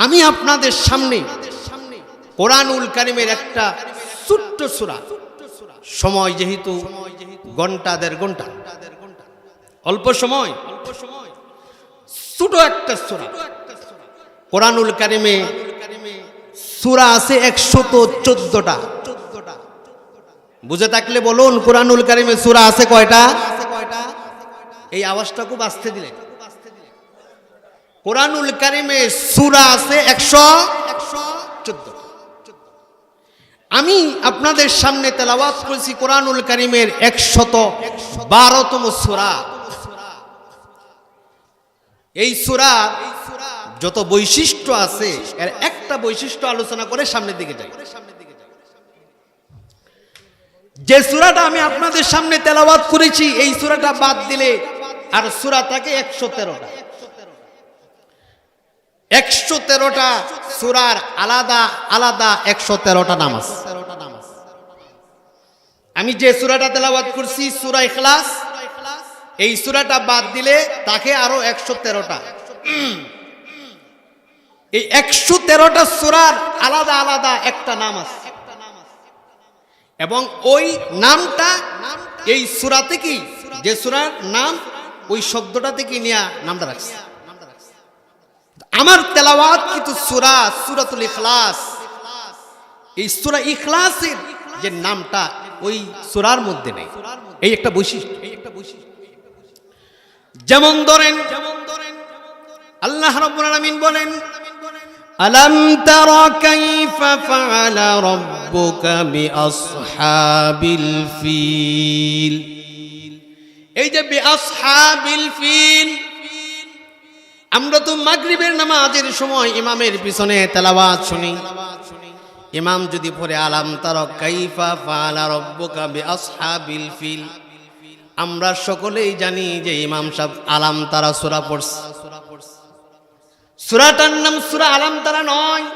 আমি আপনাদের সামনে কোরআনুল কারীমের একটা ছোট্ট সূরা, সময় যেহেতু ঘন্টা দেড় ঘন্টা, অল্প সময়, ছোট একটা সূরা। কোরআনুল কারীমে সূরা আছে 114টা। বুঝে থাকলে বলুন, কোরআনুল কারীমে সূরা আছে কয়টা? এই আওয়াজটা খুব আস্তে দিলেন। কোরআনুল কারীমে সূরা আছে 114। আমি আপনাদের সামনে তেলাওয়াত করেছি কোরআনুল কারীমের 112তম সূরা। এই সূরা যত বৈশিষ্ট্য আছে এর একটা বৈশিষ্ট্য আলোচনা করে সামনের দিকে যাই। যে সূরাটা আমি আপনাদের সামনে তেলাওয়াত করেছি এই সূরাটা বাদ দিলে আর সূরা থাকে 113টা। 113টা সূরার আলাদা আলাদা 113টা নাম আছে। আমি যে সূরাটা তেলাওয়াত করছি সূরা ইখলাস, এই সূরাটা বাদ দিলে তাকে আরো 113টা। এই 113টা সূরার আলাদা আলাদা একটা নাম আছে এবং ওই নামটা এই সূরা থেকে, যে সূরার নাম ওই শব্দটা থেকে নিয়ে নামটা রাখছে। আমার তেলাওয়াত কিন্তু সূরা সূরাতুল ইখলাস, এই সূরা ইখলাসের যে নামটা ওই সূরার মধ্যে নেই। এই একটা বৈশিষ্ট্য। যেমন ধরেন আল্লাহ রাব্বুল আলামিন বলেন, আলাম তারা কাইফা ফাআলা রাব্বুকা বিআসহাবিল ফিল। এই যে বিআসহাবিল ফিল, আমরা তো মাগরিবের নামাজের সময় ইমামের পিছনে তেলাওয়াত শুনি। ইমাম যদি পড়ে আলাম তারা কাইফা ফাআলা রাব্বুকা বিআসহাবিল ফিল, আমরা সকলেই জানি যে ইমাম সাহেব আলাম তারা সূরা পড়ছে। সূরাটার নাম সূরা আলাম তারা নয়,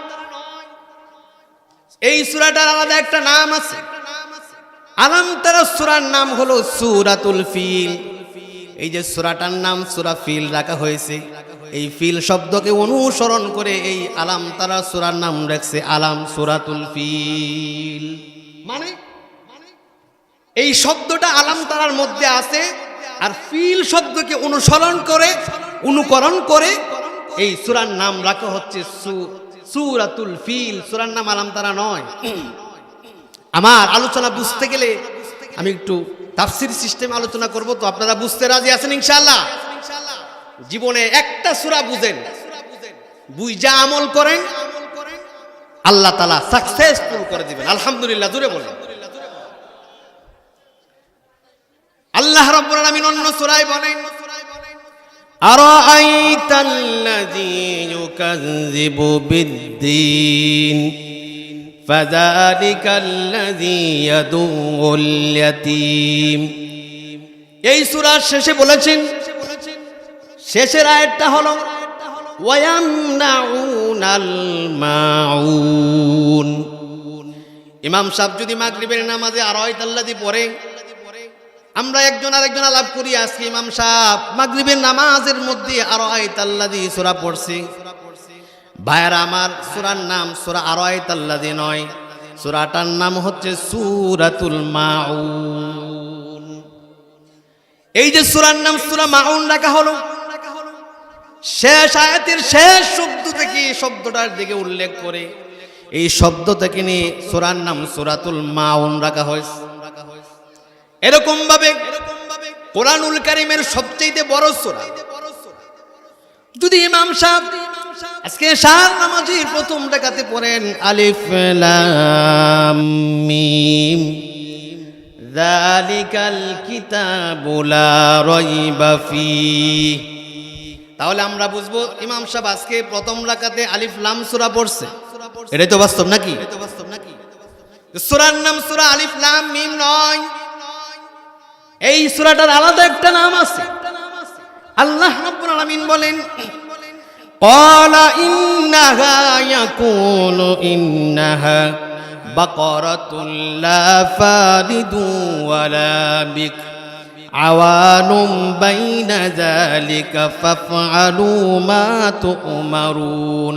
এই সূরাটার আলাদা একটা নাম আছে। আলাম তারা সূরার নাম হলো সূরাতুল ফিল। এই যে সূরাটার নাম সূরা ফিল রাখা হয়েছে, এই ফিল শব্দকে অনুসরণ করে এই আলাম তারা সূরার নাম রাখছে আলাম সূরাতুল ফিল। মানে এই শব্দটা আলাম তারার মধ্যে আছে, আর ফিল শব্দকে অনুকরণ করে এই সূরার নাম রাখা হচ্ছে সূরাতুল ফিল। সূরার নাম আলাম তারা নয়। আমার আলোচনা বুঝতে গেলে আমি একটু তাফসীর সিস্টেম আলোচনা করব, তো আপনারা বুঝতে রাজি আছেন ইনশাআল্লাহ? জীবনে একটা সূরা বুঝেন, বুঝা আমল করেন, আল্লাহ তাআলা সাকসেসফুল করে দিবেন। আলহামদুলিল্লাহ, জোরে বলেন। আল্লাহ রাব্বুল আলামিন অন্য সূরায় বলেন, আরাআইতাল্লাযী ইউকাযযিবু বিদ্দীন ফাযালিকাল্লাযী ইয়াদুউল ইয়াতীম। এই সূরার শেষে বলেছেন, শেষের আয়াতটা হলো ওয়ায়ামনাউনাল মাউন। ইমাম সাহেব যদি মাগরিবের নামাজে আরাআইতাল্লাযী পড়ে, আমরা একজন আরেকজন আলাপ করি, আজকে ইমাম সাহেব মাগরিবের নামাজের মধ্যে আরাআইতাল্লাযী সূরা পড়ছে। ভাইরা আমার, সূরার নাম সূরা আরাআইতাল্লাযী নয়, সূরাটার নাম হচ্ছে সূরাতুল মাউন। এই যে সূরার নাম সূরা মাউন রাখা হলো, শেষ আয়াতের শেষ শব্দ থেকে শব্দটার দিকে উল্লেখ করে এই শব্দ থেকে নিয়ে সূরার নাম সূরাতুল মাউন রাখা হয়েছে। এরকম ভাবে কোরআনুল কারীমের সবচেয়ে বড় সূরা যদি ইমাম সাহেব আজকে শাহ নামাজের প্রথম রাকাতে পড়েন আলিফ লাম মিম যালিকাল কিতাবু লা রাইবা ফিহি, তাহলে আমরা বুঝবো ইমাম সাহেব আজকে প্রথম রাকাতে আলিফ লাম সূরা পড়ছে। এটাই তো বাস্তব নাকি? সূরার নাম সূরা আলিফ লাম মিম নয়, এই সূরাটার আলাদা একটা নাম আছে। আল্লাহ রাব্বুল আলামিন বলেন, ক্বালা ইন্নাহা ইয়াকুলু ইন্নাহা বাকারাতুল লা ফারিদু ওয়ালা বিক আওয়ানুম বাইনা যালিকা ফাফআলু মা তু'মারুন।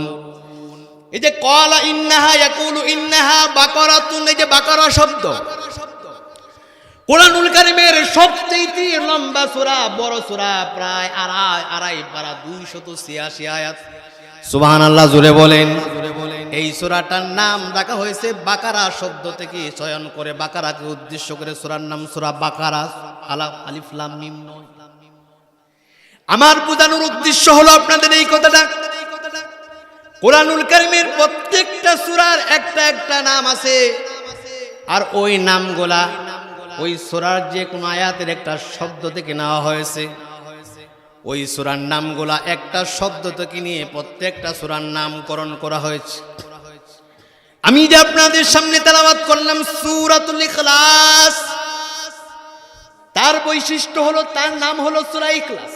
এই যে ক্বালা ইন্নাহা ইয়াকুলু ইন্নাহা বাকারাতুন, এই যে বাকারা শব্দ কুরআনুল কারীমের সবচেয়ে লম্বা সূরা, বড় সূরা, প্রায় আড়াই পারা 286 আয়াত। সুবহানাল্লাহ, জোরে বলেন। এই সূরাটার নাম রাখা হয়েছে বাকারা শব্দ থেকে চয়ন করে, বাকারাকে উদ্দেশ্য করে সূরার নাম সূরা বাকারা। আলিফ লাম মিম নয়। আমার বোঝানোর উদ্দেশ্য হলো আপনাদের এই কথাটা, কুরআনুল কারীমের প্রত্যেকটা সূরার একটা একটা নাম আছে, আর ওই নামগুলা ওই সূরার যে কোনো আয়াতের একটা শব্দ থেকে নেওয়া হয়েছে। ওই সূরার নামগুলা একটা শব্দ থেকে নিয়ে প্রত্যেকটা সূরার নামকরণ করা হয়েছে। আমি যে আপনাদের সামনে তেলাওয়াত করলাম সূরাতুল ইখলাস, তার বৈশিষ্ট্য হলো, তার নাম হলো সূরা ইখলাস।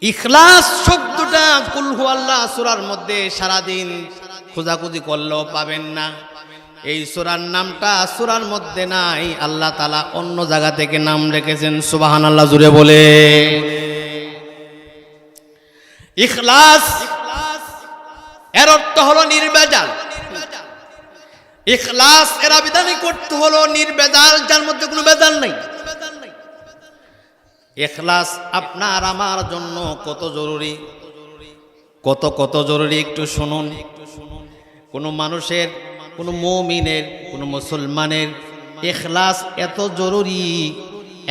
ইখলাস শব্দটা কুল হুয়াল্লাহ সূরার মধ্যে সারাদিন খোঁজাখুঁজি করলেও পাবেন না। এই সূরার নামটা সূরার মধ্যে নাই, আল্লাহ তাআলা অন্য জায়গা থেকে নাম রেখেছেন। সুবহানাল্লাহ, জুড়ে বলে। ইখলাস এর অর্থ হলো নির্ভেজাল। ইখলাস এর আবিধানিক অর্থ হলো নির্ভেজাল, যার মধ্যে কোনো ভেজাল নাই। ইখলাস আপনার আমার জন্য কত জরুরি, কত জরুরি একটু শুনুন। কোন মানুষের, কোন মুমিনের, কোন মুসলমানের ইখলাস এত জরুরি,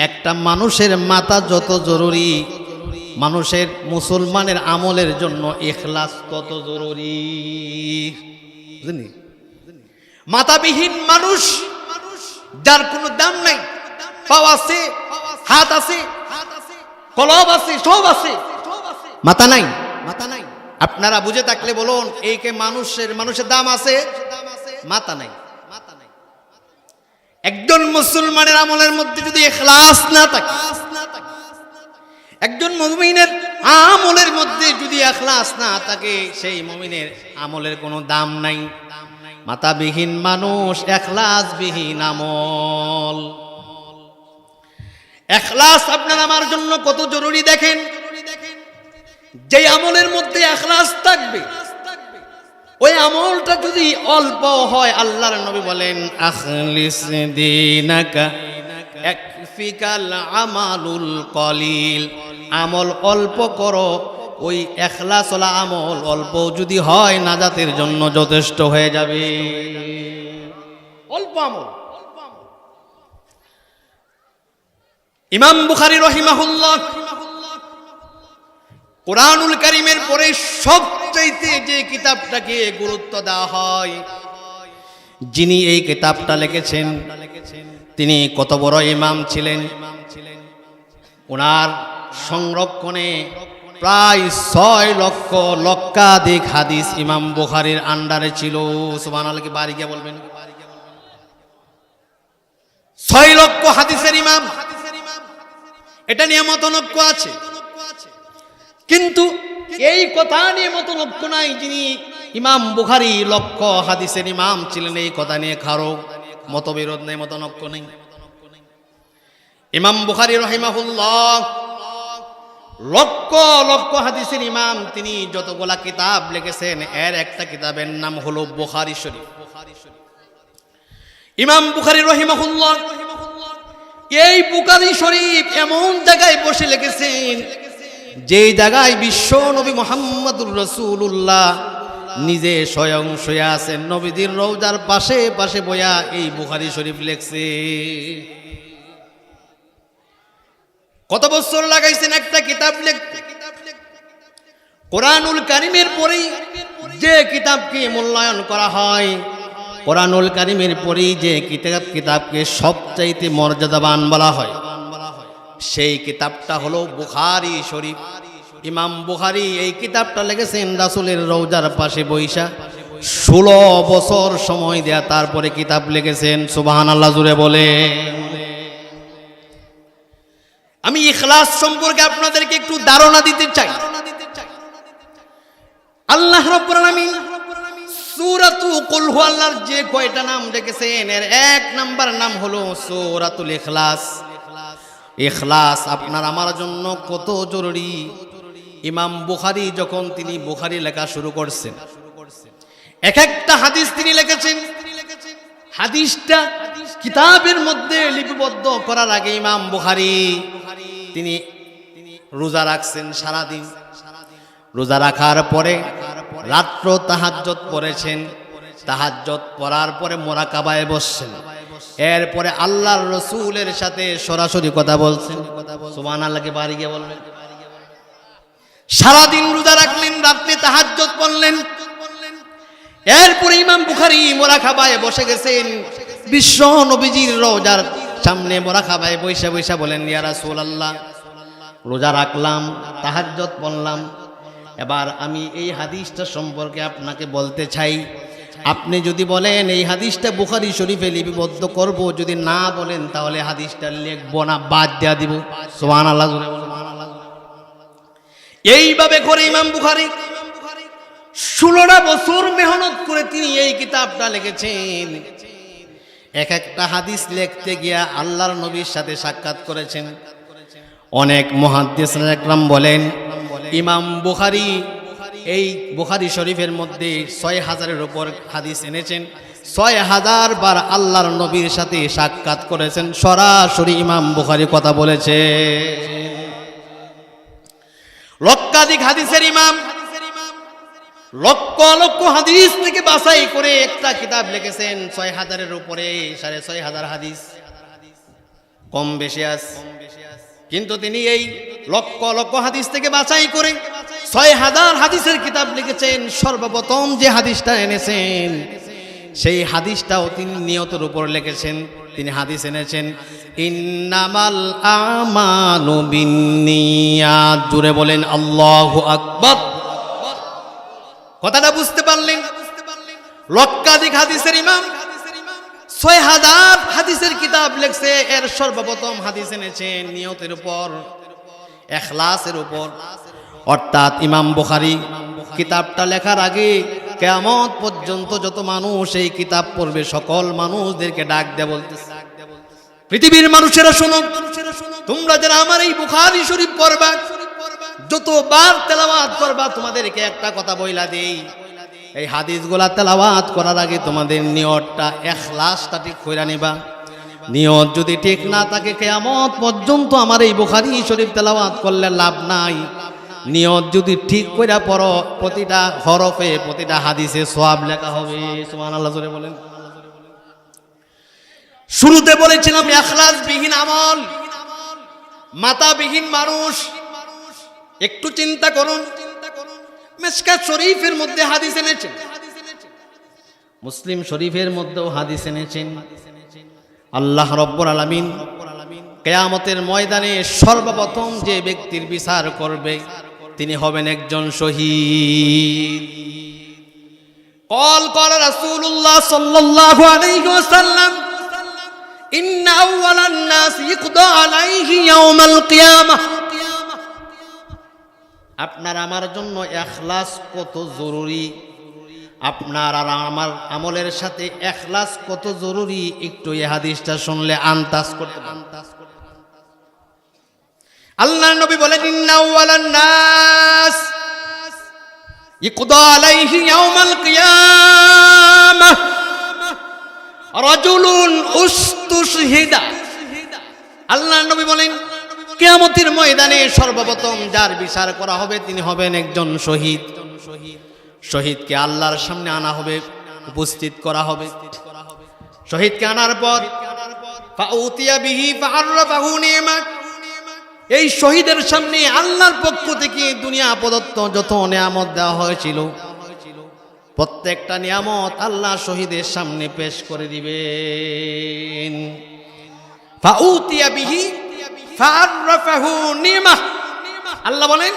একটা মানুষের মাথা যত জরুরি, মানুষের মুসলমানের আমলের জন্য ইখলাস তত জরুরি। বুঝলি? মাথাবিহীন মানুষ, যার কোনো দাম নাই, পাও আছে, হাত আছে, কলব আছে, সব আছে, মাথা নাই। আপনারা বুঝে থাকলে বলুন, এই কে মানুষের দাম আছে, মাথা নাই। একজন মুসলমানের আমলের মধ্যে যদি ইখলাস না থাকে, একজন মুমিনের আমলের মধ্যে যদি ইখলাস না থাকে, সেই মুমিনের আমলের কোনো দাম নাই। মাথাবিহীন মানুষ, ইখলাসবিহীন আমল। ইখলাস আপনার আমার জন্য কত জরুরি দেখেন। যে আমলের মধ্যে ইখলাস থাকবে, ওই আমলটা যদি অল্প হয়, আল্লাহর নবী বলেন আখলিস দীনাকা ইয়াকফিকাল আমালুল কলিল। আমল অল্প করো, ওই ইখলাসওয়ালা আমল অল্প যদি হয়, নাজাতের জন্য যথেষ্ট হয়ে যাবে। অল্প আমল। ইমাম বুখারী রাহিমাহুল্লাহ কুরআনুল কারীমের পরে সবচাইতে যে কিতাবটাকে গুরুত্ব দেওয়া হয়, যিনি এই কিতাবটা লিখেছেন তিনি কত বড় ইমাম ছিলেন। ওনার সংরক্ষণে প্রায় 6 লক্ষাধিক হাদিস ইমাম বুখারীর আন্ডারে ছিল। সুবহানাল্লাহ, কি বাড়ি গিয়ে বলবেন? 6 লক্ষ হাদিসের ইমাম, এটা নিয়ে মতনৈক্য আছে, কিন্তু এই কথা নিয়ে মতনৈক্য নাই। যিনি ইমাম বুখারী লক্ষ হাদিসের ইমাম ছিলেন, এই কথা নিয়ে কারো মতবিরোধ নেই, মতনৈক্য নেই। ইমাম বুখারী রাহিমাহুল্লাহ লক্ষ লক্ষ হাদিসের ইমাম, তিনি যতগুলা কিতাব লিখেছেন, এর একটা কিতাবের নাম হলো বুখারী শরীফ। ইমাম বুখারী রাহিমাহুল্লাহ এই বুখারী শরীফ এমন জায়গায় বসে লিখেছেন, যে জায়গায় বিশ্ব নবী মুহাম্মদুর রাসূলুল্লাহ নিজে স্বয়ং শুয়ে আছেন, নবীদের রওজার পাশে পাশে বয়া এই বুখারী শরীফ লিখছে। কত বছর লাগাইছেন একটা কিতাব লিখতে। কুরআনুল কারীমের পরেই যে কিতাবকে মূল্যায়ন করা হয়, কুরআনুল কারীমের পরেই যে কিতাবকে সবচাইতে মর্যাদাবান বলা হয়, সেই কিতাবটা হলো বুখারী শরীফ। ইমাম বুখারী এই কিতাবটা লিখেছেন রাসূলের রওজার পাশে বৈশা, 16 বছর সময় দেয়া তারপরে কিতাব লিখেছেন। সুবহানাল্লাহ, জুড়ে বলে। আমি ইখলাস সম্পর্কে আপনাদেরকে একটু ধারণা দিতে চাই। আল্লাহ রাব্বুল আলামিন সূরাতুল কুল হুয়াল্লাহর যে কয়টা নাম রেখেছেন, এর 1 নাম্বার নাম হলো সূরাতুল ইখলাস। ইখলাস আপনার আমার জন্য কত জরুরি। ইমাম বুখারী যখন তিনি বুখারী লেখা শুরু করছেন, এক একটা হাদিস তিনি লিখেছেন। হাদিসটা কিতাবের মধ্যে লিপিবদ্ধ করার আগে ইমাম বুখারী তিনি রোজা রাখছেন সারাদিন। রোজা রাখার পরে রাত্র তাহাজ্জুদ পড়েছেন। তাহাজ্জুদ পড়ার পরে মুরাকাবায় বসছেন। এরপরে আল্লাহর রাসূলের সাথে সরাসরি কথা বলছেন। সুবহানাল্লাহকে বাড়ি গিয়ে বলবেন। সারাদিন রোজা রাখলেন, রাত্রে তাহাজ্জুদ পড়লেন। এরপরে ইমাম বুখারী মুরাকাবায় বসে গেছেন। বিশ্ব নবীজির রওজার সামনে মুরাকাবায় বৈশা বৈশা বলেন, ইয়া রাসূলুল্লাহ, রোজা রাখলাম, তাহাজ্জুদ পড়লাম, এবার আমি এই হাদিসটা সম্পর্কে আপনাকে বলতে চাই। আপনি যদি বলেন এই হাদিসটা বুখারী শরীফে লিপিবদ্ধ করব, যদি না বলেন তাহলে হাদিসটা লিখবো না, বাদ দেয়া দিব। সুবহানাল্লাহ জোরে বলুন। এইভাবে করে ইমাম বুখারী 16টা বছর মেহনত করে তিনি এই কিতাবটা লিখেছেন। এক একটা হাদিস লিখতে গিয়া আল্লাহর নবীর সাথে সাক্ষাৎ করেছেন। অনেক মুহাদ্দিস একরাম বলেন ইমাম বুখারী এই বুখারী শরীফের মধ্যে 6000-এর উপর হাদিস এনেছেন। 6000 বার আল্লাহর নবীর সাথে সাক্ষাৎ করেছেন। সরাসরি ইমাম বুখারী কথা বলেছে। লক্ষাধিক হাদিসের ইমাম, লক্ষ লক্ষ হাদিস থেকে বাছাই করে একটা কিতাব লিখেছেন। 6000-এর উপরে, 6500 হাদিস, কম বেশি আছে। কিন্তু তিনি এই লক্ষ লক্ষ হাদিস থেকে বাছাই করে 6000 হাদিসের কিতাব লিখেছেন। সর্বপ্রথম যে হাদিসটা এনেছেন সেই হাদিসটাও তিনি নিয়তের উপর লিখেছেন। তিনি হাদিস এনেছেন ইন্নামাল আমালু বিন্নিয়াত। জোরে বলেন আল্লাহু আকবার। কথাটা বুঝতে পারলেন? লক্ষাধিক হাদিসের ইমাম 6000 হাদিসের কিতাব লিখছে। এর সর্বপ্রথম হাদিস এনেছেন নিয়তের উপর, ইখলাসের উপর। অর্থাৎ ইমাম বুখারী কিতাবটা লেখার আগে কিয়ামত পর্যন্ত যত মানুষ এই কিতাব পড়বে সকল মানুষদেরকে ডাক দিয়ে বলতেছে, পৃথিবীর মানুষেরা শোনো, তোমরা যারা আমার এই বুখারী শরীফ পড়বা, যতবার তেলাওয়াত করবা তোমাদেরকে একটা কথা বইলা দেই, এই হাদিসগুলা তেলাওয়াত করার আগে তোমাদের নিয়তটা, ইখলাসটা ঠিক কইরা নিবা। নিয়ত যদি ঠিক না থাকে কিয়ামত পর্যন্ত আমার এই বুখারী শরীফ তেলাওয়াত করলে লাভ নাই। নিয়ত যদি ঠিক কইরা পড়ো, প্রতিটা হরফে, প্রতিটা হাদিসে সওয়াব লেখা হবে। সুবহানাল্লাহ জোরে বলেন। শুরুতে বলেছিলাম ইখলাসবিহীন আমল, মাতাবিহীন মানুষ। একটু চিন্তা করুন, মিশকাত শরীফের মধ্যে হাদিস এনেছেন, মুসলিম শরীফের মধ্যেও হাদিস এনেছেন। আল্লাহ রাব্বুল আলামিন কিয়ামতের ময়দানে সর্বপ্রথম যে ব্যক্তির বিচার করবে তিনি হবেন একজন শহীদ। قال رسول الله صلى الله عليه وسلم إن أول الناس يقضى عليه يوم القيامة। আপনার আমার জন্য ইখলাস কত জরুরি, আপনার আর আমার আমলের সাথে ইখলাস কত জরুরি একটু এই হাদিসটা শুনলে আন্দাজ করতে পারবেন। আল্লাহর নবী বলেন ইন্না আওয়ালান নাস ইকদা আলাইহি ইয়াউমাল কিয়ামাহ রাজুলুন উস্তুশহিদা। আল্লাহর নবী বলেন কিয়ামতের ময়দানে সর্বপ্রথম যার বিচার করা হবে তিনি হবেন একজন শহীদ। শহীদকে আল্লাহর সামনে আনা হবে, উপস্থিত করা হবে। শহীদকে আনার পর ফাউতিয়া বিহি ফাআররাফাহু নি'মাত। এই শহীদের সামনে আল্লাহর পক্ষ থেকে দুনিয়া প্রদত্ত যত নিয়ামত দেওয়া হয়েছিল প্রত্যেকটা নিয়ামত আল্লাহ শহীদের সামনে পেশ করে দিবেন। ফাউতিয়া বিহি ফাআররাফাহু নি'মাহ। আল্লাহ বলেন,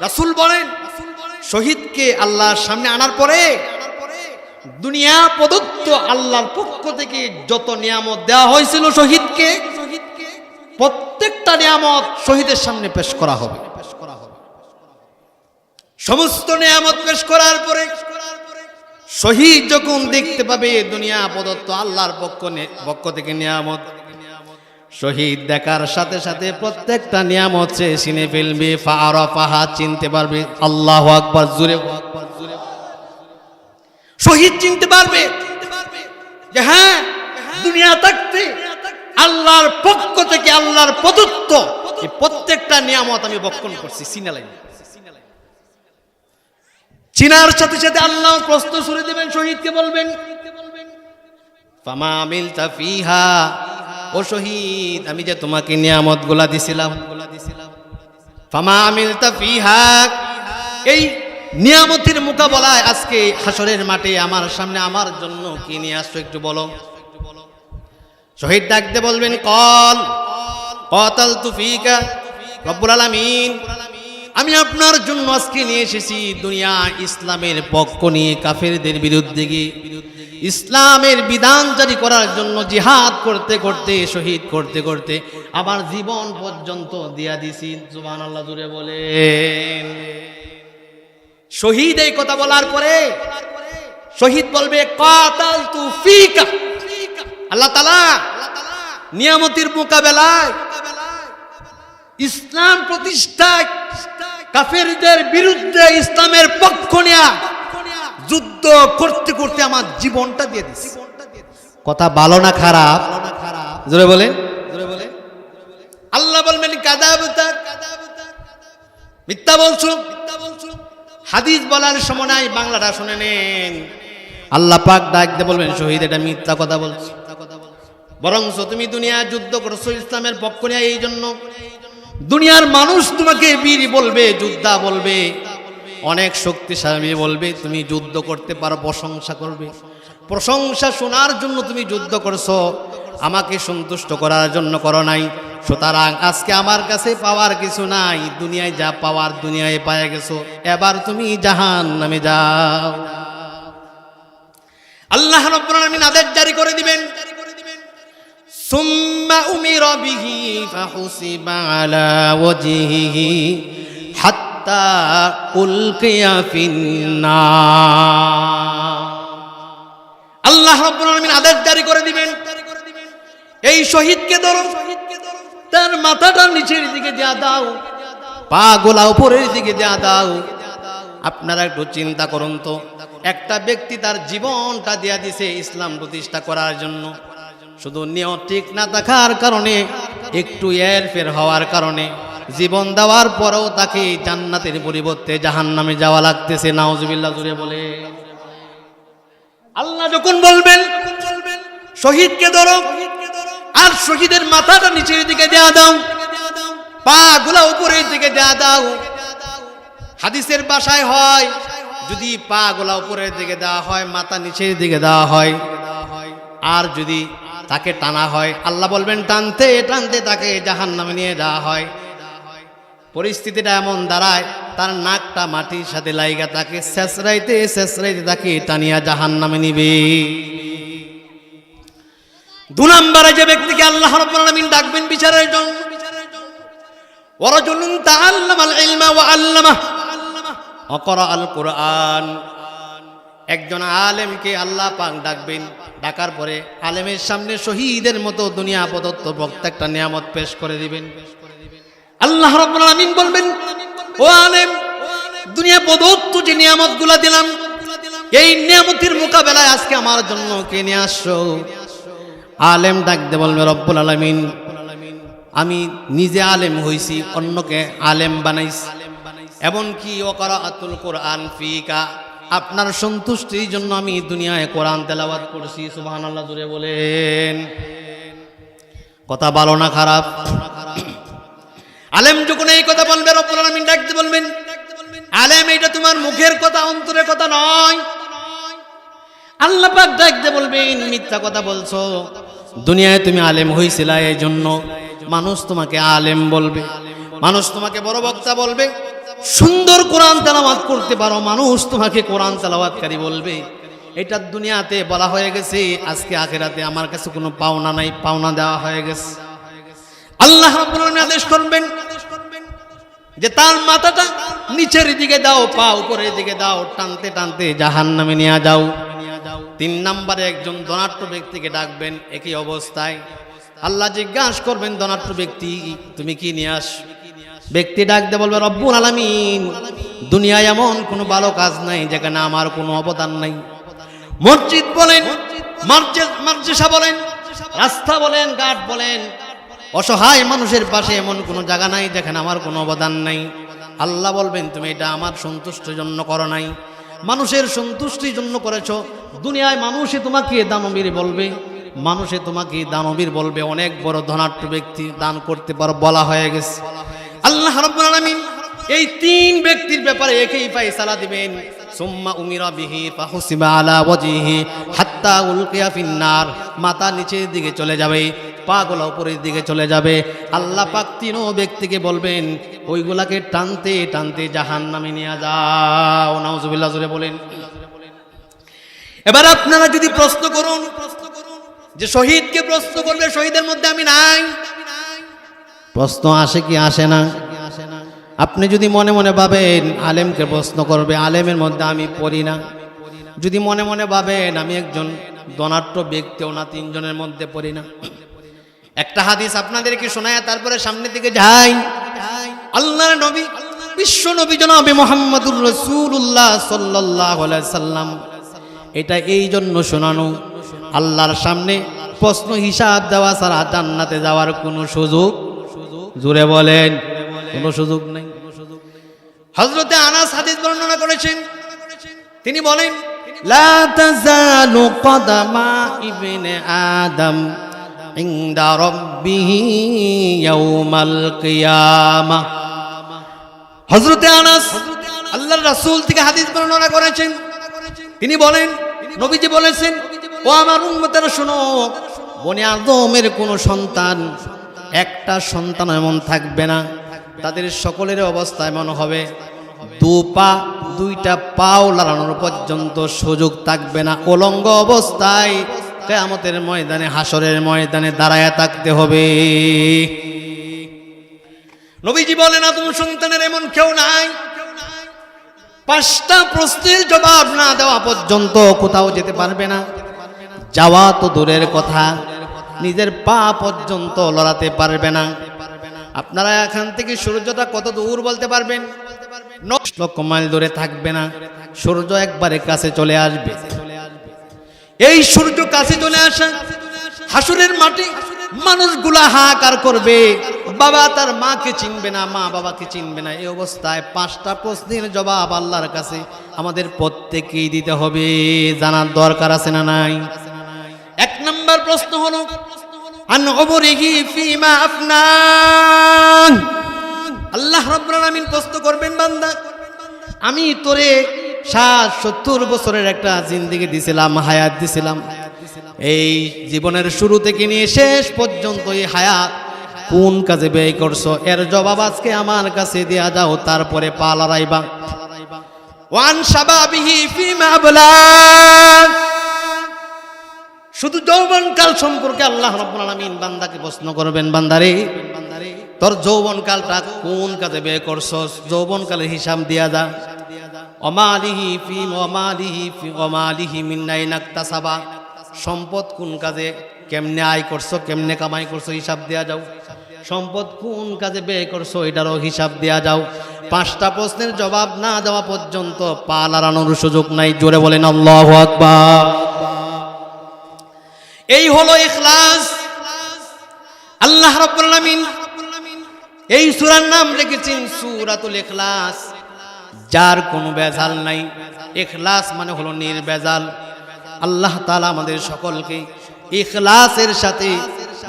রাসূল বলেন, শহীদকে আল্লাহর সামনে আনার পরে দুনিয়া প্রদত্ত আল্লাহর পক্ষ থেকে যত নিয়ামত দেওয়া হয়েছিল শহীদকে, প্রত্যেকটা নিয়ামত শহীদের সামনে পেশ করা হবে। সমস্ত নিয়ামত পেশ করার পরে শহীদ যখন দেখতে পাবে দুনিয়া প্রদত্ত আল্লাহর পক্ষ থেকে নিয়ামত, শহীদ দেখার সাথে সাথে প্রত্যেকটা নিয়ামত সে চিনে ফেলবে। ফাআরাফাহা, চিনতে পারবে। আল্লাহু আকবার, জোরে। শহীদ চিনতে পারবে যে হ্যাঁ, দুনিয়া থাকতে আল্লাহর পক্ষ থেকে আল্লাহর প্রদত্ত এই প্রত্যেকটা নিয়ামত আমি ভক্ষণ করছি। সিনালাই চিনার সাথে সাথে আল্লাহ প্রশ্ন শুনে দেবেন, শহীদকে বলবেন ফামা আমিলতা ফিহা, ও শহীদ আমি যে তোমাকে নিয়ামত গুলা দিছিলাম, ফামা আমিলতা ফিহা, এই নিয়ামতের মোকাবেলায় আজকে হাসরের মাঠে আমার সামনে আমার জন্য কি নিয়ে আসছো একটু বলো। শহীদ ডাকতে বলবেন কতালতু ফিকা রব্বুল আলামিন, আমি আপনার জন্য আজকে নিয়ে এসেছি দুনিয়া ইসলামের পক্ষ নিয়ে কাফেরদের বিরুদ্ধে গিয়ে ইসলামের বিধান জারি করার জন্য জিহাদ করতে করতে শহীদ করতে করতে আমার জীবন পর্যন্ত দিয়া দিছি। সুবহানাল্লাহ জুড়ে বলেন। শহীদ এই কথা বলার পরে শহীদ বলবে কাতালতু ফিকা, আল্লাহ তাআলা নিয়ামতের মোকাবেলায় ইসলাম প্রতিষ্ঠায় কাফেরদের বিরুদ্ধে ইসলামের পক্ষ নেয়া যুদ্ধ করতে করতে আমার জীবনটা দিয়ে দিছি। কথা ভালো না খারাপ? জোরে বলেন। আল্লাহ বলবেন কাযাবতা, মিথ্যা বলছো। হাদিস বলার সময় নাই, বাংলাটা শুনে নেন। আল্লাহ পাক ডাক দিয়ে বলবেন শহীদ এটা মিথ্যা কথা বলছো, বরঞ্চ তুমি দুনিয়া যুদ্ধ করছো ইসলামের পক্ষ নিয়ে, এই জন্য দুনিয়ার মানুষ তোমাকে বীর বলবে, যোদ্ধা বলবে, অনেক শক্তিশালী বলবে, তুমি যুদ্ধ করতে পারো, প্রশংসা করবে। প্রশংসা শোনার জন্য তুমি যুদ্ধ করছো, আমাকে সন্তুষ্ট করার জন্য করো নাই। সুতরাং আজকে আমার কাছে পাওয়ার কিছু নাই, দুনিয়ায় যা পাওয়ার দুনিয়ায় পায়ে গেছো, এবার তুমি জাহান্নামে যাও। আল্লাহ রাব্বুল আলামিন আদেশ জারি করে দিবেন, সুম্মা উমিরা বিহি ফাহুসিবা আলা ওয়াজহিহি হাত্তা উলকিয়া ফিন্নার। আল্লাহ রাব্বুল আলামিন আদেশ জারি করে দিবেন, এই শহীদকে ধরো, তার মাথাটা নিচের দিকে দিয়া দাও, পা গোলা উপরের দিকে দিয়া দাও। আপনারা একটু চিন্তা করুন তো, একটা ব্যক্তি তার জীবনটা দিয়া দিছে ইসলাম প্রতিষ্ঠা করার জন্য, শুধু নিয়ত ঠিক না থাকার কারণে, একটু এরফের হওয়ার কারণে জীবন দেওয়ার পরেও তাকে জান্নাতের পরিবর্তে জাহান্নামে যাওয়া লাগতেছে। নাউজুবিল্লাহ জুড়ে বলে। আল্লাহ যখন বলবেন শহীদকে ধরো আর শহীদের মাথাটা নিচের দিকে দেয়া দাও, পা গুলা উপরের দিকে দেয়া দাও। হাদিসের ভাষায় হয়, যদি পা গুলা উপরের দিকে দেওয়া হয়, মাথা নিচের দিকে দেওয়া হয়, আর যদি তাকে টানা হয়, আল্লাহ বলবেন টানতে টানতে তাকে জাহান্নামে নিয়ে যাওয়া হয়। পরিস্থিতিটা এমন দাঁড়ায়, তার নাকটা মাটির সাথে লাইগা তাকে শেষরাইতে শেষরাইতে তাকে টানিয়া জাহান্নামে নিবে। 2 নম্বরে যে ব্যক্তিকে আল্লাহ রাব্বুল আলামিন ডাকবেন বিচারের জন্য, ওয়ারাজুলুন তাআল্লামাল ইলমা ওয়া আল্লামাহ ওয়া ক্বরাআল কুরআন। একজন আলেমকে আল্লাহ পাক ডাকবেন, ডাকার পরে আলেমের সামনে শহীদের মতো দুনিয়া প্রদত্ত প্রত্যেকটা নিয়ামত পেশ করে দিবেন। আল্লাহ রাব্বুল আলামিন বলবেন, ও আলেম, দুনিয়া প্রদত্ত যে নিয়ামতগুলো দিলাম, এই নিয়ামতের মোকাবেলায় আজকে আমার জন্য কে নিয়ে আসছো? আলেম ডাকতে বলবে, রব্বুল আলামিন, আমি নিজে আলেম হইছি, অন্যকে আলেম বানাইছি, এমনকি ওয়াকরাআতুল কুরআন ফিকা, আপনার সন্তুষ্টির জন্য আমি দুনিয়ায় কোরআন তেলাওয়াত করছি। সুবহানাল্লাহ জুড়ে বলেন। কথা ভালো না খারাপ? আলেম যখন এই কথা বলবে, রব্বুল আলামিন ডাকতে বলবেন, আলেম এটা তোমার মুখের কথা, অন্তরের কথা নয়। আল্লাহ পাক ডাকতে বলবেন, মিথ্যা কথা বলছো, দুনিয়ায় তুমি আলেম হইছিলা, এই জন্য মানুষ তোমাকে আলেম বলবে, মানুষ তোমাকে বড় বক্তা বলবে, সুন্দর কোরআন তেলাওয়াত করতে পারো, মানুষ তোমাকে কোরআন তেলাওয়াতকারী বলবে। এটা দুনিয়াতে বলা হয়ে গেছে, আজকে আখিরাতে আমার কাছে কোনো পাওনা নাই, পাওনা দেওয়া হয়ে গেছে। আল্লাহ রাব্বুল আলামিন আদেশ করবেন যে তার মাথাটা নিচের দিকে দাও, পা উপরের দিকে দাও, টানতে টানতে জাহান্নামে নিয়ে যাও। 3 নম্বরে একজন ধনাঢ্য ব্যক্তিকে ডাকবেন, একই অবস্থায় আল্লাহ জিজ্ঞাসা করবেন, ধনাঢ্য ব্যক্তি তুমি কি নিয়ে আস? ব্যক্তি ডাকতে বলবে, রব্বুল আলামিন, দুনিয়ায় এমন কোনো ভালো কাজ নাই যেখানে আমার কোনো অবদান নাই, মসজিদ বলেন, মাদ্রাসা বলেন, রাস্তা বলেন, ঘাট বলেন, অসহায় মানুষের পাশে এমন কোনো জায়গা নাই যেখানে আমার কোনো অবদান নাই। আল্লাহ বলবেন তুমি এটা আমার সন্তুষ্টির জন্য করো নাই, মানুষের সন্তুষ্টির জন্য করেছো। দুনিয়ায় মানুষে তোমাকে দানবীর বলবে, মানুষে তোমাকে দানবীর বলবে, অনেক বড় ধনাঢ্য ব্যক্তি দান করতে পারো বলা হয়ে গেছে। আল্লাহ রাব্বুল আলামিন এই তিন ব্যক্তির ব্যাপারে একই ফয়সালা দিবেন। সুম্মা উমিরা বিহি ফাহুসিবা আলা ওয়াজহিহি হাত্তা উলকিয়া ফিন্নার, মাথা নিচের দিকে চলে যাবে, পাগুলো উপরের দিকে চলে যাবে। আল্লাহ পাক তিন ব্যক্তিকে বলবেন ওইগুলাকে টানতে টানতে জাহান্নামে নিয়ে যাও। নাউজুবিল্লাহ জোরে বলেন। এবার আপনারা যদি প্রশ্ন করুন যে শহীদকে প্রশ্ন করবে, শহীদের মধ্যে আমি নাই, প্রশ্ন আসে কি আসে না? আপনি যদি মনে মনে ভাবেন আলেমকে প্রশ্ন করবে, আলেমের মধ্যে আমি পড়ি না। যদি মনে মনে ভাবেন আমি একজন ধনাঢ্য ব্যক্তিও না, তিনজনের মধ্যে পড়ি না। একটা হাদিস আপনাদেরকে শোনায় তারপরে সামনের দিকে যাই। আল্লাহর নবী, বিশ্ব নবী জনাবে মুহাম্মদুর রাসূলুল্লাহ সাল্লাল্লাহু আলাইহি সাল্লাম এটা এই জন্য শোনানো, আল্লাহর সামনে প্রশ্ন হিসাব দেওয়া ছাড়া জান্নাতে যাওয়ার কোনো সুযোগ, জোরে বলেন, কোনো সুযোগ নেই। হযরতে আনাস হাদিস বর্ণনা করেছেন, তিনি বলেন লা তাযালু কদামা ইবনে আদম ইনদা রাব্বিহি ইয়াউমাল কিয়ামাহ। হযরতে আনাস আল্লাহর রাসূল থেকে হাদিস বর্ণনা করেছেন, তিনি বলেন নবীজি বলেছেন ও আমার উম্মতেরা শোনো, বনি আদমের কোনো সন্তান, একটা সন্তান এমন থাকবে না তাদের সকলের অবস্থা এমন হবে দুইটা পাও লাড়ানোর পর্যন্ত সুযোগ থাকবে না, উলঙ্গ অবস্থায় কিয়ামতের ময়দানে, হাসরের ময়দানে দাঁড়ায় থাকতে হবে। নবীজি বলেন আদম সন্তানের এমন কেউ নাই, পাঁচটা প্রশ্নের জবাব না দেওয়া পর্যন্ত কোথাও যেতে পারবে না। যাওয়া তো দূরের কথা, নিজের পা পর্যন্ত লড়াতে পারবে না। আপনারা এখান থেকে সূর্যটা কত দূর বলতে পারবেন? 9 লক্ষ মাইল দূরে থাকবে না, সূর্য একবারে কাছে চলে আসবে। এই সূর্য কাছে চলে আসা হাসরের মাঠে মানুষগুলা হাহাকার করবে, বাবা তার মাকে চিনবে না, মা বাবাকে চিনবে না। এই অবস্থায় পাঁচটা প্রশ্নের জবাব আল্লাহর কাছে আমাদের প্রত্যেককেই দিতে হবে, জানার দরকার আছে না নাই? এক নম্বর প্রশ্ন হলো আন উমরিহি ফিমা আফনা। আল্লাহ রাব্বুল আলামিন প্রশ্ন করবেন বান্দা, আমি তোরে 60-70 বছরের একটা জিন্দেগি দিছিলাম, হায়াত দিছিলাম, এই জীবনের শুরু থেকে নিয়ে শেষ পর্যন্ত এই হায়াত কোন কাজে ব্যয় করছো? এর জবাব আজকে আমার কাছে দেয়া যাও, তারপরে পা লড়াইবা। ওয়ান শাবাবিহি ফিমা আবলা। শুধু যৌবনকাল সম্পর্কে আল্লাহ রাব্বুল আলামিন বান্দাকে প্রশ্ন করবেন, বান্দারে তোর যৌবনকালটা কোন কাজে ব্যয় করছস? যৌবনকালের হিসাব দিয়া যা। ওমালিহি ফি ওমালিহি মিন আইনা ইকতাসাবা। সম্পদ কোন কাজে কেমনে আয় করছো, কেমনে কামাই করছো, হিসাব দেয়া যাও। সম্পদ কোন কাজে ব্যয় করছো এটারও হিসাব দেয়া যাও। পাঁচটা প্রশ্নের জবাব না দেওয়া পর্যন্ত পা লাড়ানোর সুযোগ নাই। জোরে বলেন আল্লাহু আকবার। এই হলো ইখলাস। আল্লাহ রাব্বুল আলামিন এই সূরার নাম রেখেছেন সূরাতুল ইখলাস, যার কোনো ভেজাল নাই। ইখলাস মানে হলো নির্ভেজাল। আল্লাহ তাআলা আমাদের সকলকে ইখলাসের সাথে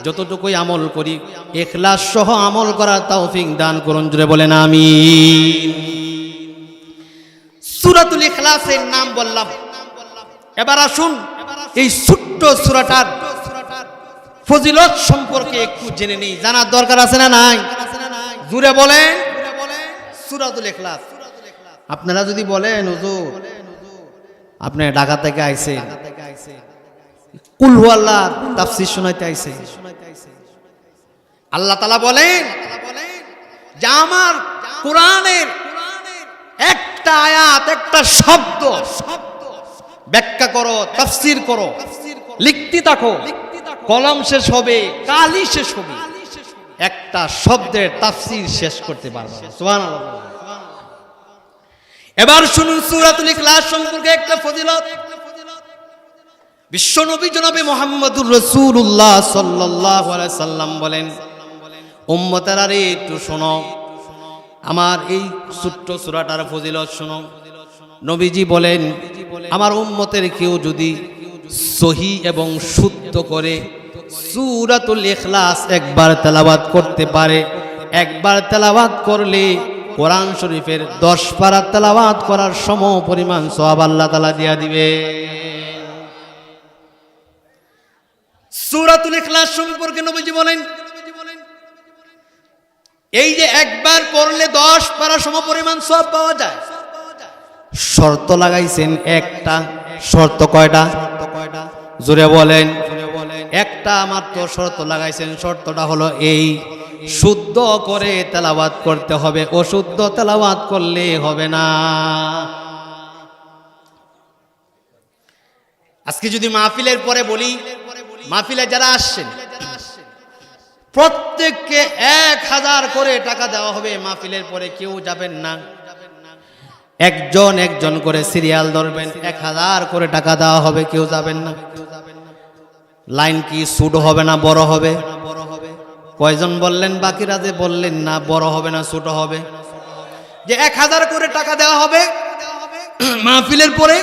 যতটুকুই আমল করি ইখলাস সহ আমল করার তৌফিক দান করুন। জোরে বলেন আমিন। সূরাতুল ইখলাসের নাম বললাম, এবার আসুন এই ছোট্ট সূরাটার ফজিলত সম্পর্কে একটু জেনে নেই। জানার দরকার আছে না নাই? জোরে বলেন সূরাতুল ইখলাস। আপনারা যদি বলেন হুজুর আপনি ঢাকা থেকে আইছেন, কুল হু আল্লাহ তাফসীর শোনাইতে আইছে, আল্লাহ তাআলা বলেন যে আমার কোরআনের একটা আয়াত, একটা শব্দ ব্যাখ্যা করো, তাফসীর করো, লিখতে থাকো, কলম শেষ হবে, কালি শেষ হবে, একটা শব্দের তাফসীর শেষ করতে পারবে না। সুবহানাল্লাহ। এবার শুনুন সূরাতুল ইখলাস সম্পর্কে একটা ফজিলত। বিশ্বনবী জনাবে মুহাম্মদুর রাসূলুল্লাহ সাল্লাল্লাহু আলাইহি সাল্লাম বলেন, উম্মতেরা রে একটু শোনো, আমার এই ছোট্ট সূরাটার ফজিলত শোনো। নবীজি বলেন, আমার উম্মতের কেউ যদি সহি এবং শুদ্ধ করে সূরাতুল ইখলাস একবার তেলাওয়াত করতে পারে, একবার তেলাওয়াত করলে কোরআন শরীফের 10 পারা তেলাওয়াত করার সম পরিমাণ সওয়াব আল্লাহ তাআলা দিয়া দিবে। সূরাতুল ইখলাস সম্পর্কে নবীজি বলেন, এই যে একবার পড়লে 10 পারা সম পরিমাণ সওয়াব পাওয়া যায়। শর্ত লাগাইছেন একটা। শর্ত কয়টা? জোরে বলেন। একটা মাত্র শর্ত লাগাইছেন। শর্তটা হলো এই, শুদ্ধ করে তেলাওয়াত করতে হবে, অশুদ্ধ তেলাওয়াত করলে হবে না। আজকে যদি মাহফিলের পরে বলি, মাহফিলে যারা আসছেন প্রত্যেককে 1000 করে টাকা দেওয়া হবে। মাহফিলের পরে কেউ যাবেন না, একজন একজন করে সিরিয়াল ধরবেন, 1000 করে টাকা দেওয়া হবে, কেউ যাবেন না। লাইন কি ছোট হবে না বড় হবে? কয়জন বললেন? বাকিরা যে বললেন না, বড় হবে না ছোট হবে? যে 1000 করে টাকা দেওয়া হবে মাহফিলের পরে।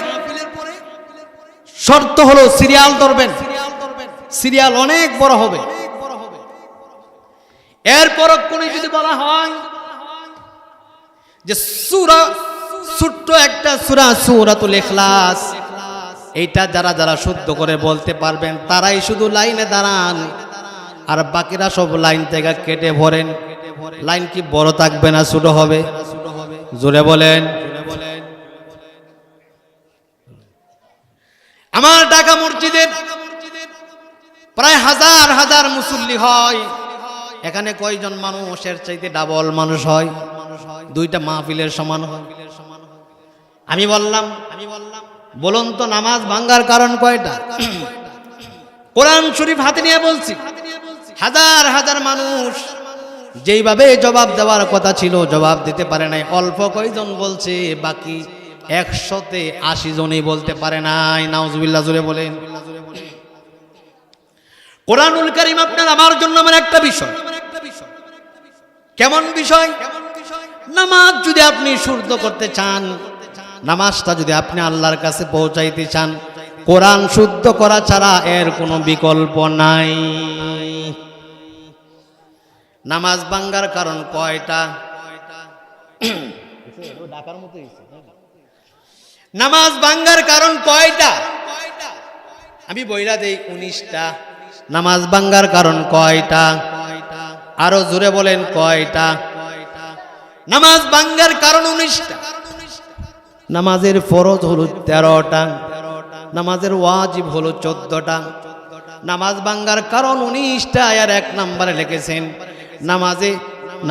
শর্ত হলো সিরিয়াল ধরবেন, সিরিয়াল অনেক বড় হবে। এরপর কোন যদি বলা হয় যে সূরা, ছোট্ট একটা সূরা সূরাতুল ইখলাস, এইটা যারা যারা শুদ্ধ করে বলতে পারবেন তারাই শুধু লাইনে দাঁড়ান, আর বাকিরা সব লাইন থেকে কেটে ভরেন। লাইন কি বড় থাকবে না ছোট হবে? জোরে বলেন। আমার ঢাকা মসজিদের প্রায় 1000 মুসল্লি হয়, এখানে কয়জন মানুষের চাইতে ডাবল মানুষ হয়, 2টা মাহফিলের সমান হয়। আমি বললাম, বলুন তো নামাজ ভাঙ্গার কারণ কয়টা? কোরআন শরীফ হাতে নিয়ে বলছি, 1000 মানুষ যেইভাবে জবাব দেওয়ার কথা ছিল জবাব দিতে পারে নাই। অল্প কয়জন বলছে, বাকি 180 জনই বলতে পারে নাই। নাউজুবিল্লাহ, জোরে বলেন। কোরআনুল কারীম আপনার আমার জন্য আমার একটা বিষয়। কেমন বিষয়? নামাজ যদি আপনি শুদ্ধ করতে চান, নামাজটা যদি আপনি আল্লাহর কাছে পৌঁছাইতে চান, কোরআন শুদ্ধ করা ছাড়া এর কোনো বিকল্প নাই। নামাজ ভাঙ্গার কারণ কয়টা? নামাজ ভাঙ্গার কারণ কয়টা? আমি বইলা দেই 19টা। নামাজ ভাঙ্গার কারণ কয়টা? আরো জোরে বলেন, কয়টা? নামাজ ভাঙ্গার কারণ 19টা। নামাজের ফরজ হলো 13টা, নামাজের ওয়াজিব হলো 14টা। নামাজ ভাঙ্গার কারণ 19টা। আর 1 নম্বরে লিখেছেন,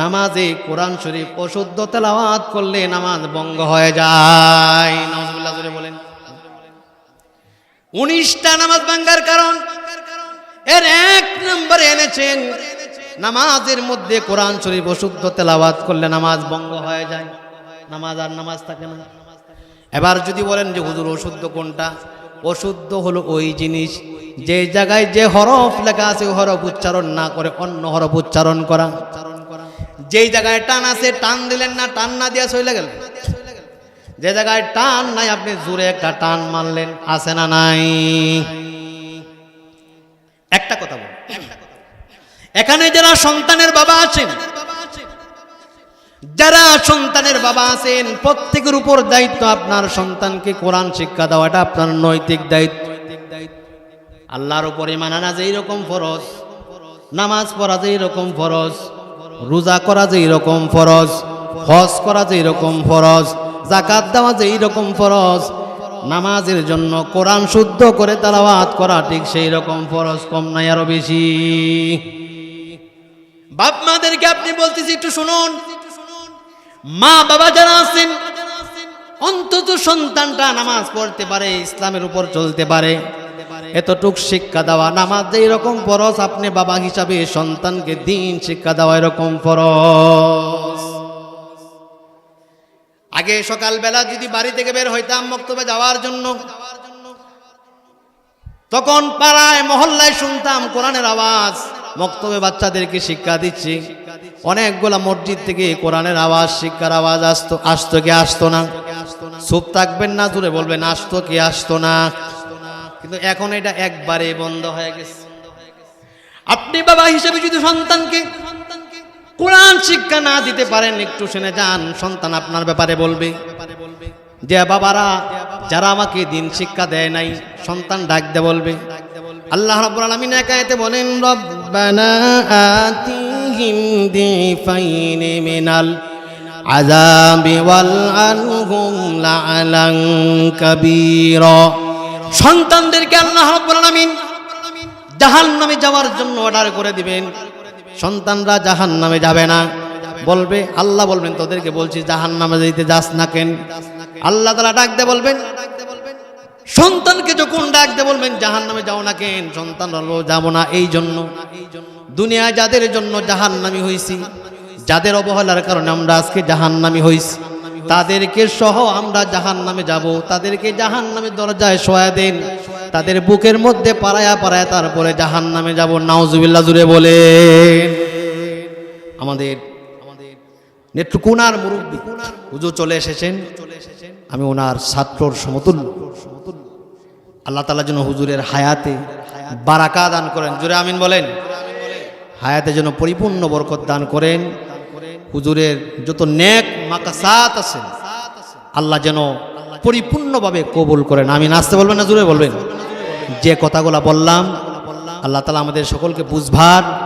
নামাজে কোরআন শরীফ অশুদ্ধ তেলাওয়াত করলে নামাজ ভঙ্গ হয়ে যায়। নাউজুবিল্লাহ, জোরে বলেন। 19টা নামাজ ভাঙ্গার কারণ। এর 1 নম্বরে এনেছেন, নামাজের মধ্যে কোরআন শরীফ অশুদ্ধ তেলাওয়াত করলে নামাজ ভঙ্গ হয়ে যায়, নামাজ আর নামাজ থাকে না। এবার যদি বলেন যে হুজুর অশুদ্ধ কোনটা? অশুদ্ধ হলো ওই জিনিস যে জায়গায় যে হরফ লেখা আছে ওই হরফ উচ্চারণ না করে অন্য হরফ উচ্চারণ করা। যেই জায়গায় টান আছে টান দিলেন না, টান না দিয়া চলে গেলেন। যে জায়গায় টান নাই আপনি জোরে একটা টান মারলেন, আছে না নাই? একটা কথা বল, এখানে যারা সন্তানের বাবা আছেন, যারা সন্তানের বাবা আছেন, প্রত্যেকের উপর দায়িত্ব আপনার সন্তানকে কোরআন শিক্ষা দেওয়াটা আপনার নৈতিক দায়িত্ব। আল্লাহর উপর ঈমান আনা যেই রকম ফরজ, নামাজ পড়া যেই রকম ফরজ, রোজা করা যেই রকম ফরজ, হজ করা যেই রকম ফরজ, যাকাত দেওয়া যেই রকম ফরজ, নামাজের জন্য কোরআন শুদ্ধ করে তেলাওয়াত করা ঠিক সেই রকম ফরজ, কম নাই আরো বেশি। বাপ মাদেরকে আপনি বলতেছি একটু শুনুন, মা বাবা যারা আছেন অন্তত সন্তানটা নামাজ পড়তে পারে, ইসলামের উপর চলতে পারে, এতটুক শিক্ষা দেওয়া। নামাজ যেই রকম ফরজ, আপনি বাবা হিসাবে সন্তানকে দ্বীন শিক্ষা দেওয়া এরকম ফরজ। আগে সকালবেলা যদি বাড়ি থেকে বের হইতাম মক্তবে যাওয়ার জন্য, তখন পাড়ায় মহল্লায় শুনতাম কোরআনের আওয়াজ, মক্তবে বাচ্চাদেরকে শিক্ষা দিচ্ছি, অনেকগুলা মসজিদ থেকে কোরআনের আওয়াজ, শিক্ষার আওয়াজ আসতো কি আসতো না? চুপ থাকবেন না, জোরে বলবেন আসতো কি আসতো না? কিন্তু এখন এটা একবারে বন্ধ হয়ে গেছে। আপনি বাবা হিসেবে যদি সন্তানকে কোরআন শিক্ষা না দিতে পারেন, একটু শুনে যান, সন্তান আপনার ব্যাপারে বলবে যে বাবারা যারা আমাকে দিন শিক্ষা দেয় নাই, সন্তান ডাক দে বলবে। আল্লাহ রাব্বুল আলামিন এক আয়াতে বলেন, রব্বানা আতিহিম দিফাইনি মিনাল আযাবি ওয়াল আনহুম লা'নান কাবীরা। সন্তানদেরকে আল্লাহ রাব্বুল আলামিন জাহান্নামে যাওয়ার জন্য অর্ডার করে দিবেন। সন্তানরা জাহান্নামে যাবে না, বলবে, আল্লাহ বলবেন তোদেরকে বলছি জাহান্নামে যেতে যাস না কেন? আল্লাহ তাআলা ডাক দে বলবেন, সন্তানকে যখন ডাক দে বলবেন জাহান্নামে যাও না কেন? সন্তান বলবো যাব না এই জন্য। দুনিয়ায় যাদের জন্য জাহান্নামী হইছি, যাদের অবহেলার কারণে আমরা আজকে জাহান্নামী হইছি, তাদেরকে সহ আমরা জাহান্নামে যাব। তাদেরকে জাহান্নামের দরজায় শোয়া দেন, তাদের বুকের মধ্যে পাড়ায়া পাড়ায়া তারপরে জাহান্নামে যাব। নাউজুবিল্লাহ জুড়ে বলেন। আমাদের নেত্রকোনার মুরব্বী হুজুর চলে এসেছেন, আমি ওনার ছাত্রর সমতুল্য। আল্লাহ তাআলা যেন হুজুরের হায়াতে বারাকা দান করেন, জোরে আমিন বলেন। হায়াতে যেন পরিপূর্ণ বরকত দান করেন। হুজুরের যত নেক মাকাসাত আছে আল্লাহ যেন পরিপূর্ণভাবে কবুল করেন, আমিন। আসতে বলবেন না, জোরে বলবেন। যে কথাগুলো বললাম আল্লাহ তাআলা আমাদের সকলকে বুঝবার